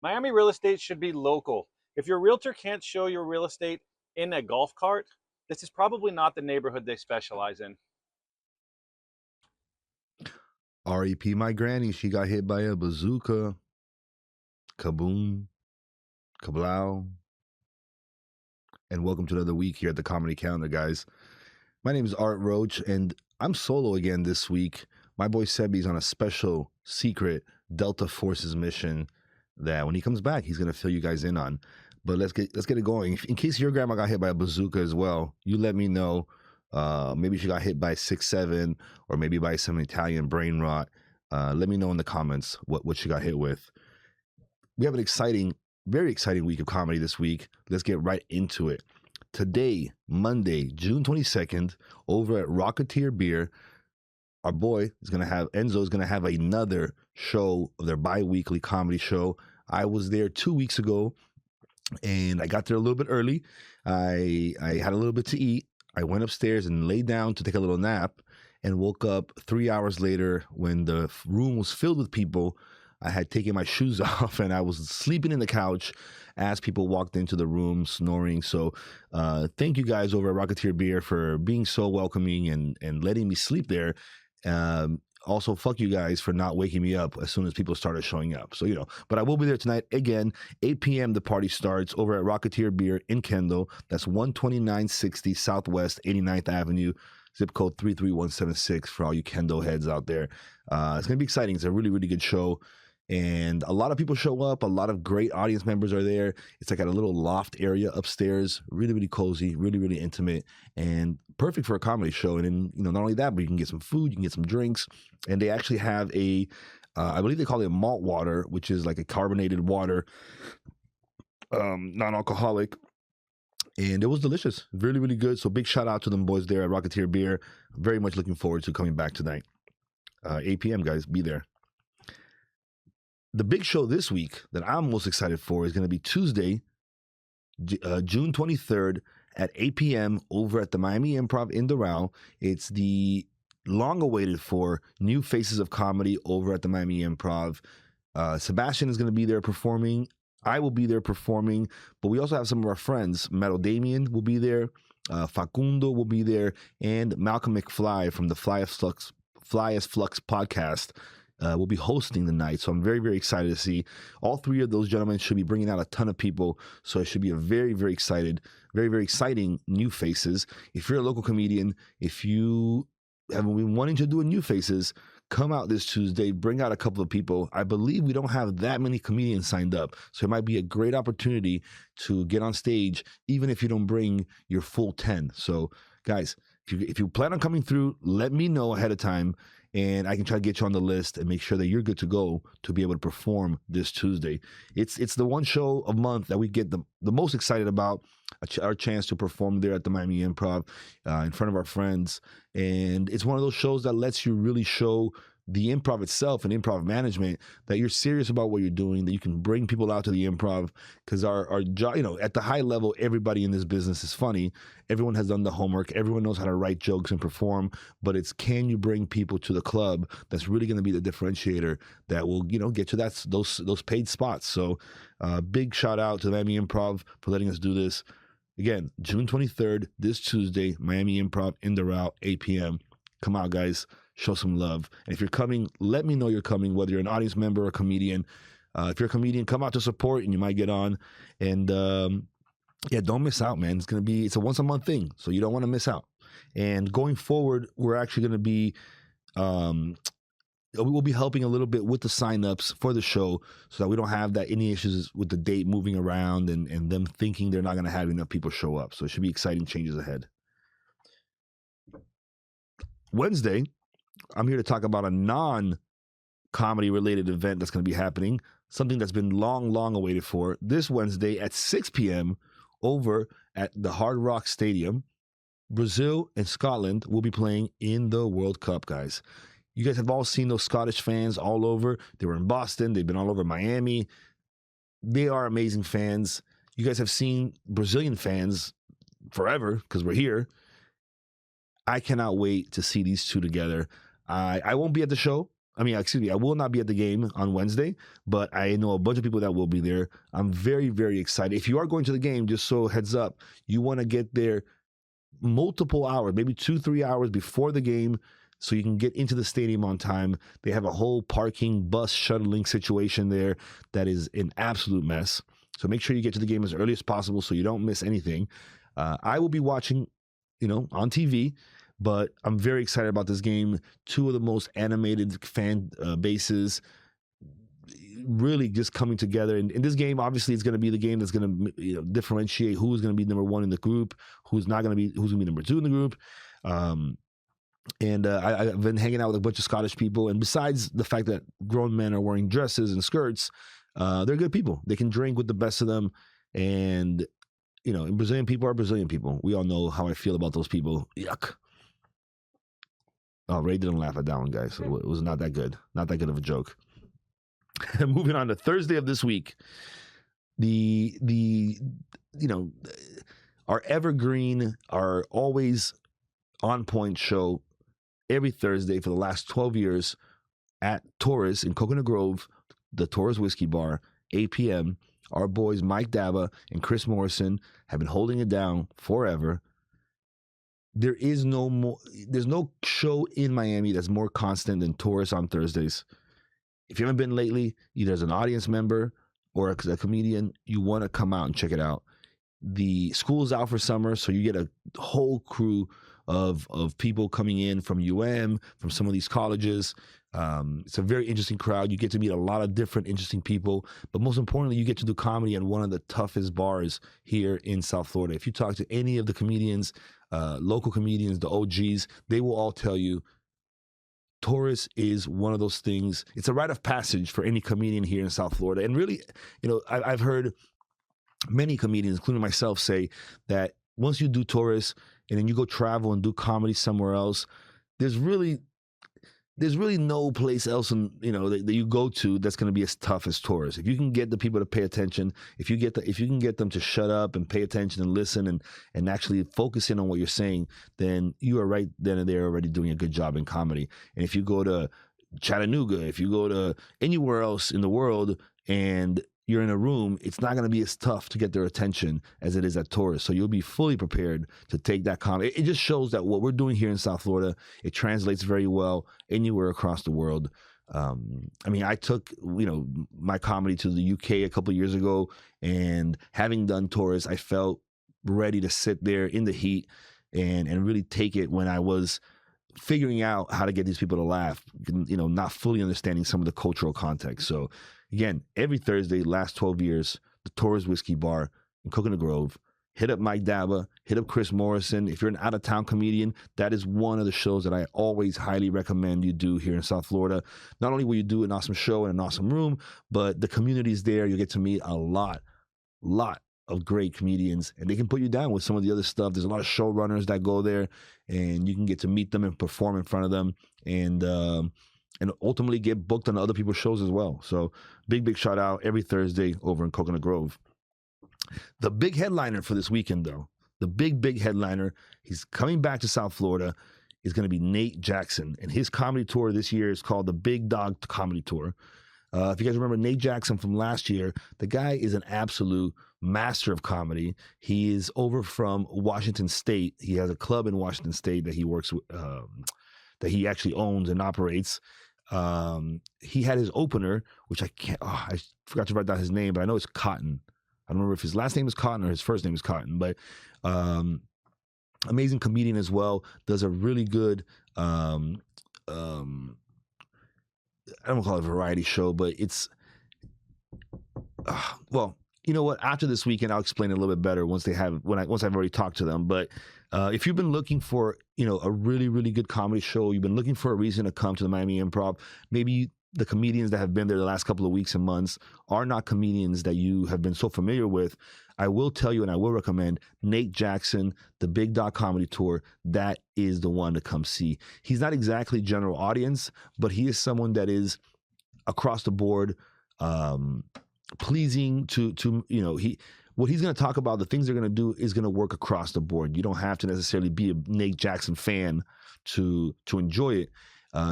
Miami real estate should be local. If your realtor can't show your real estate in a golf cart, this is probably not the neighborhood they specialize in. R.E.P. my granny. She got hit by a bazooka. Kaboom. Kablow. And welcome to another week here at the Comedy Calendar, guys. My name is Art Roach, and I'm solo again this week. My boy Sebi's on a special, secret Delta Forces mission that when he comes back, he's going to fill you guys in on. But let's get it going. In case your grandma got hit by a bazooka as well, you let me know. Maybe she got hit by 6'7", or maybe by some Italian brain rot. Let me know in the comments what she got hit with. We have an exciting, very exciting week of comedy this week. Let's get right into it. Today, Monday, June 22nd, over at Rocketeer Beer, our boy is going to have, Enzo is going to have another show of their bi-weekly comedy show. I was there 2 weeks ago, and I got there a little bit early. I had a little bit to eat. I went upstairs and laid down to take a little nap and woke up 3 hours later when the room was filled with people. I had taken my shoes off and I was sleeping in the couch as people walked into the room snoring. So thank you guys over at Rocketeer Beer for being so welcoming and letting me sleep there. Also, fuck you guys for not waking me up as soon as people started showing up. So, but I will be there tonight again. 8 p.m. the party starts over at Rocketeer Beer in Kendall. That's 12960 Southwest 89th Avenue. Zip code 33176 for all you Kendall heads out there. It's going to be exciting. It's a really, really good show. And a lot of people show up. A lot of great audience members are there. It's like at a little loft area upstairs. Really, really cozy, really, really intimate, and perfect for a comedy show. And then, not only that, but you can get some food, you can get some drinks. And they actually have I believe they call it malt water, which is like a carbonated water, non-alcoholic. And it was delicious. Really, really good. So big shout out to them boys there at Rocketeer Beer. Very much looking forward to coming back tonight. 8 p.m., guys. Be there. The big show this week that I'm most excited for is going to be Tuesday, June 23rd at 8 p.m. over at the Miami Improv in Doral. It's the long-awaited for New Faces of Comedy over at the Miami Improv. Sebastian is going to be there performing. I will be there performing, but we also have some of our friends. Metal Damien will be there. Facundo will be there, and Malcolm McFly from the Fly as Flux podcast will be hosting the night. So I'm very, very excited to see. All three of those gentlemen should be bringing out a ton of people. So it should be a very, very exciting New Faces. If you're a local comedian, if you have been wanting to do a New Faces, come out this Tuesday, bring out a couple of people. I believe we don't have that many comedians signed up. So it might be a great opportunity to get on stage, even if you don't bring your full 10. So guys, if you plan on coming through, let me know ahead of time, and I can try to get you on the list and make sure that you're good to go to be able to perform this Tuesday. It's the one show a month that we get the most excited about, our chance to perform there at the Miami Improv in front of our friends. And it's one of those shows that lets you really show the improv itself and improv management that you're serious about what you're doing, that you can bring people out to the improv, because our job, at the high level, everybody in this business is funny. Everyone has done the homework. Everyone knows how to write jokes and perform, but it's, can you bring people to the club that's really going to be the differentiator that will, get you those paid spots. So big shout out to the Miami Improv for letting us do this. Again, June 23rd, this Tuesday, Miami Improv in Doral, 8 p.m. Come out, guys. Show some love. And if you're coming, let me know you're coming, whether you're an audience member or a comedian. If you're a comedian, come out to support and you might get on. And don't miss out, man. It's a once a month thing, so you don't want to miss out. And going forward, we're actually going to be, we'll be helping a little bit with the signups for the show so that we don't have any issues with the date moving around and them thinking they're not going to have enough people show up. So it should be exciting changes ahead. Wednesday, I'm here to talk about a non-comedy related event that's going to be happening, something that's been long awaited for. This Wednesday at 6 p.m. over at the Hard Rock Stadium, Brazil and Scotland will be playing in the World Cup, guys. You guys have all seen those Scottish fans all over. They were in Boston. They've been all over Miami. They are amazing fans. You guys have seen Brazilian fans forever because we're here. I cannot wait to see these two together. I won't be at the show. excuse me, I will not be at the game on Wednesday, but I know a bunch of people that will be there. I'm very, very excited. If you are going to the game, just so heads up, you want to get there multiple hours, maybe 2-3 hours before the game, so you can get into the stadium on time. They have a whole parking bus shuttling situation there that is an absolute mess. So make sure you get to the game as early as possible so you don't miss anything. I will be watching, on TV, but I'm very excited about this game. Two of the most animated fan bases really just coming together. And in this game, obviously, it's going to be the game that's going to differentiate who's going to be number one in the group, who's going to be number two in the group. I've been hanging out with a bunch of Scottish people. And besides the fact that grown men are wearing dresses and skirts, they're good people. They can drink with the best of them. And, and Brazilian people are Brazilian people. We all know how I feel about those people. Yuck. Oh, Ray didn't laugh at that one, guys. So it was not that good. Not that good of a joke. Moving on to Thursday of this week, our evergreen, our always on point show every Thursday for the last 12 years at Taurus in Coconut Grove, the Taurus Whiskey Bar, 8 p.m. Our boys Mike Daba and Chris Morrison have been holding it down forever. There's no show in Miami that's more constant than Taurus on Thursdays. If you haven't been lately, either as an audience member or a comedian, you want to come out and check it out. The school's out for summer, so you get a whole crew of people coming in from from some of these colleges. It's a very interesting crowd. You get to meet a lot of different interesting people, but most importantly, you get to do comedy at one of the toughest bars here in South Florida. If you talk to any of the comedians, local comedians, the OGs, they will all tell you Taurus is one of those things. It's a rite of passage for any comedian here in South Florida. And really, I've heard many comedians, including myself, say that once you do Taurus and then you go travel and do comedy somewhere else, there's really no place else that you go to that's going to be as tough as Taurus. If you can get the people to pay attention, if you can get them to shut up and pay attention and listen and actually focus in on what you're saying, then you are right then and there already doing a good job in comedy. And if you go to Chattanooga, if you go to anywhere else in the world and you're in a room, it's not going to be as tough to get their attention as it is at Taurus. So you'll be fully prepared to take that comedy. It just shows that what we're doing here in South Florida, it translates very well anywhere across the world. I took, my comedy to the UK a couple of years ago, and having done Taurus, I felt ready to sit there in the heat and really take it when I was figuring out how to get these people to laugh, not fully understanding some of the cultural context. So again, every Thursday, last 12 years, the Taurus Whiskey Bar in Coconut Grove. Hit up Mike Daba, hit up Chris Morrison. If you're an out-of-town comedian, that is one of the shows that I always highly recommend you do here in South Florida. Not only will you do an awesome show in an awesome room, but the community's there. You'll get to meet a lot of great comedians, and they can put you down with some of the other stuff. There's a lot of showrunners that go there, and you can get to meet them and perform in front of them, and ultimately get booked on other people's shows as well. So big shout out every Thursday over in Coconut Grove. The big headliner for this weekend, though, the big headliner, he's coming back to South Florida, is going to be Nate Jackson. And his comedy tour this year is called the Big Dog Comedy Tour. If you guys remember Nate Jackson from last year, the guy is an absolute master of comedy. He is over from Washington State. He has a club in Washington State that he works with, that he actually owns and operates. He had his opener, which I forgot to write down his name, but I know it's Cotton. I don't remember if his last name is Cotton or his first name is Cotton, but amazing comedian as well. Does a really good, I don't call it a variety show, but it's, well, you know what? After this weekend, I'll explain it a little bit better once I've already talked to them. But if you've been looking for, a really good comedy show, you've been looking for a reason to come to the Miami Improv, maybe the comedians that have been there the last couple of weeks and months are not comedians that you have been so familiar with, I will tell you and I will recommend Nate Jackson, the Big Dog Comedy Tour. That is the one to come see. He's not exactly general audience, but he is someone that is across the board pleasing to what he's going to talk about, the things they're going to do is going to work across the board. You don't have to necessarily be a Nate Jackson fan to enjoy it.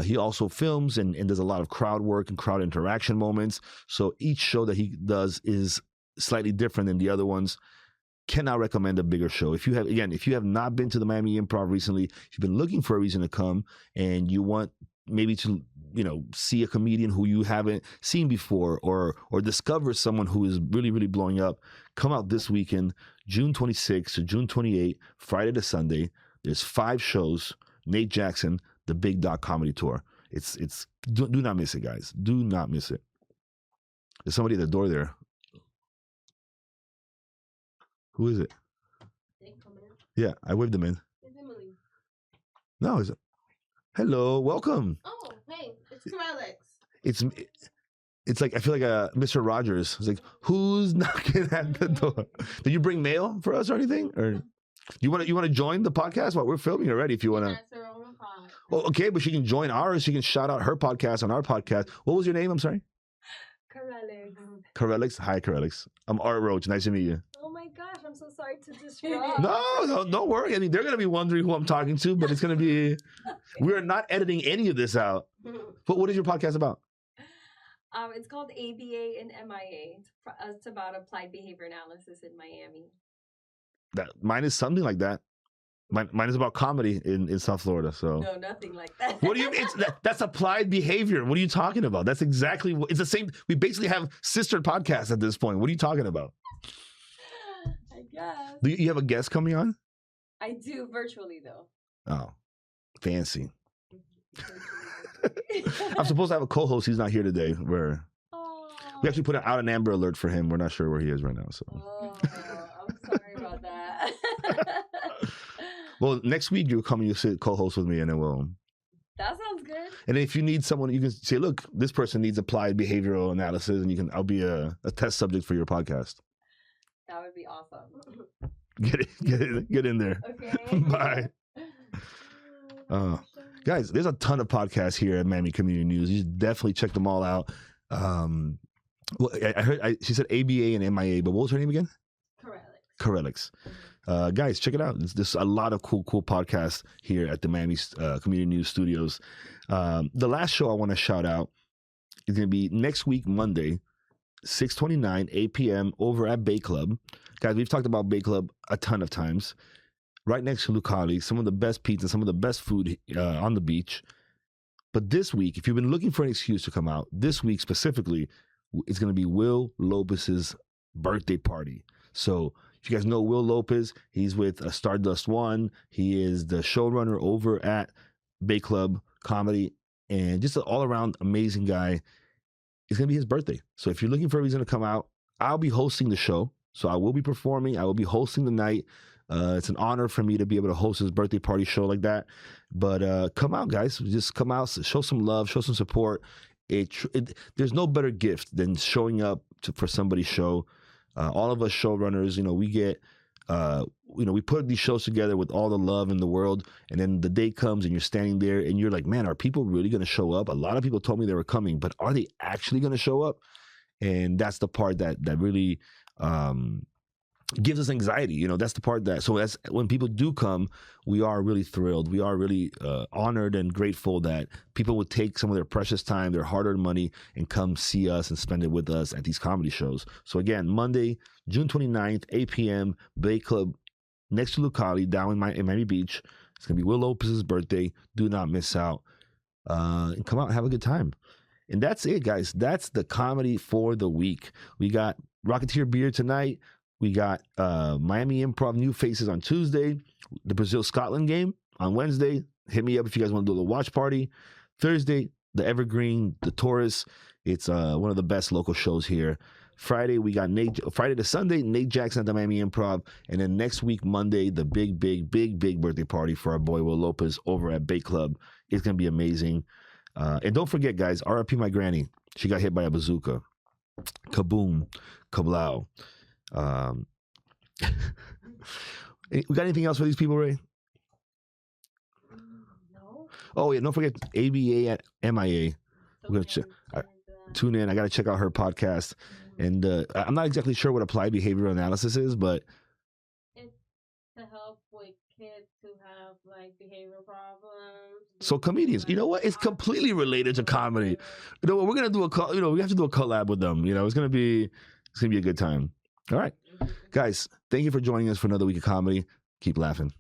He also films and does a lot of crowd work and crowd interaction moments. So each show that he does is slightly different than the other ones. Cannot recommend a bigger show. If you have not been to the Miami Improv recently, if you've been looking for a reason to come and you want maybe to, see a comedian who you haven't seen before or discover someone who is really, really blowing up, come out this weekend, June 26th to June 28th, Friday to Sunday. There's 5 shows. Nate Jackson, the Big Dog Comedy Tour. Do not miss it, guys. Do not miss it. There's somebody at the door there. Who is it? Yeah, I waved them in. It's Emily. No, is it? Hello, welcome. Oh, hey, it's Corelix. It's like I feel like Mr. Rogers. It's like, who's knocking at the door? Did you bring mail for us or anything? Or you want to join the podcast? Well, we're filming already. If you want to. That's her own pod. Oh, okay, but she can join ours. She can shout out her podcast on our podcast. What was your name? I'm sorry. Corelix. Corelix. Hi, Corelix. I'm Art Roach. Nice to meet you. Oh my gosh, I'm so sorry to disrupt. No, don't worry. I mean, they're gonna be wondering who I'm talking to, but it's gonna be. We're not editing any of this out. But what is your podcast about? It's called ABA and MIA. It's about applied behavior analysis in Miami. Mine is something like that. Mine is about comedy in South Florida. So no, nothing like that. What do you mean? That's applied behavior. What are you talking about? That's exactly it's the same. We basically have sister podcasts at this point. What are you talking about? I guess. Do you have a guest coming on? I do virtually though. Oh, fancy. I'm supposed to have a co-host. He's not here today. We actually put out an Amber Alert for him. We're not sure where he is right now. So. Oh, I'm sorry about that. Well, next week you'll come and you'll sit co-host with me, and then we'll. That sounds good. And if you need someone, you can say, "Look, this person needs applied behavioral analysis," and I'll be a test subject for your podcast. That would be awesome. Get in there. Okay. Bye. Guys, there's a ton of podcasts here at Miami Community News. You should definitely check them all out. Well, I heard she said ABA and MIA, but what was her name again? Corelix. Guys, check it out. There's a lot of cool podcasts here at the Miami Community News Studios. The last show I want to shout out is going to be next week, Monday, 6/29, 8 p.m. over at Bay Club. Guys, we've talked about Bay Club a ton of times. Right next to Lucali, some of the best pizza, some of the best food on the beach. But this week, if you've been looking for an excuse to come out, this week specifically, it's going to be Will Lopez's birthday party. So if you guys know Will Lopez, he's with Stardust One. He is the showrunner over at Bay Club Comedy and just an all-around amazing guy. It's going to be his birthday. So if you're looking for a reason to come out, I'll be hosting the show. So I will be performing. I will be hosting the night. It's an honor for me to be able to host his birthday party show like that. But come out, guys. Just come out, show some love, show some support. There's no better gift than showing up for somebody's show. All of us showrunners, we get, we put these shows together with all the love in the world. And then the day comes and you're standing there and you're like, man, are people really going to show up? A lot of people told me they were coming, but are they actually going to show up? And that's the part that really gives us anxiety. That's the part so as when people do come, we are really thrilled. We are really honored and grateful that people would take some of their precious time, their hard-earned money, and come see us and spend it with us at these comedy shows. So again, Monday, June 29th, 8 p.m., Bay Club, next to Lucali, down in Miami Beach. It's going to be Will Lopez's birthday. Do not miss out. And come out and have a good time. And that's it, guys. That's the comedy for the week. We got Rocketeer Beer tonight. We got Miami Improv New Faces on Tuesday. The Brazil-Scotland game on Wednesday. Hit me up if you guys want to do a little watch party. Thursday, the Evergreen, the Taurus. It's one of the best local shows here. Friday, we got Friday to Sunday, Nate Jackson at the Miami Improv. And then next week, Monday, the big birthday party for our boy Will Lopez over at Bay Club. It's going to be amazing. And don't forget, guys, RIP my granny. She got hit by a bazooka. Kaboom. Kablow. We got anything else for these people, Ray? No. Oh, yeah, don't forget ABA at MIA. We're gonna tune in. I got to check out her podcast. And I'm not exactly sure what applied behavioral analysis is, but it's to help with kids who have like behavioral problems. So comedians, you know what? It's completely related to comedy. You know what? We're gonna do we have to do a collab with them. You know, it's gonna be a good time. All right, guys, thank you for joining us for another week of comedy. Keep laughing.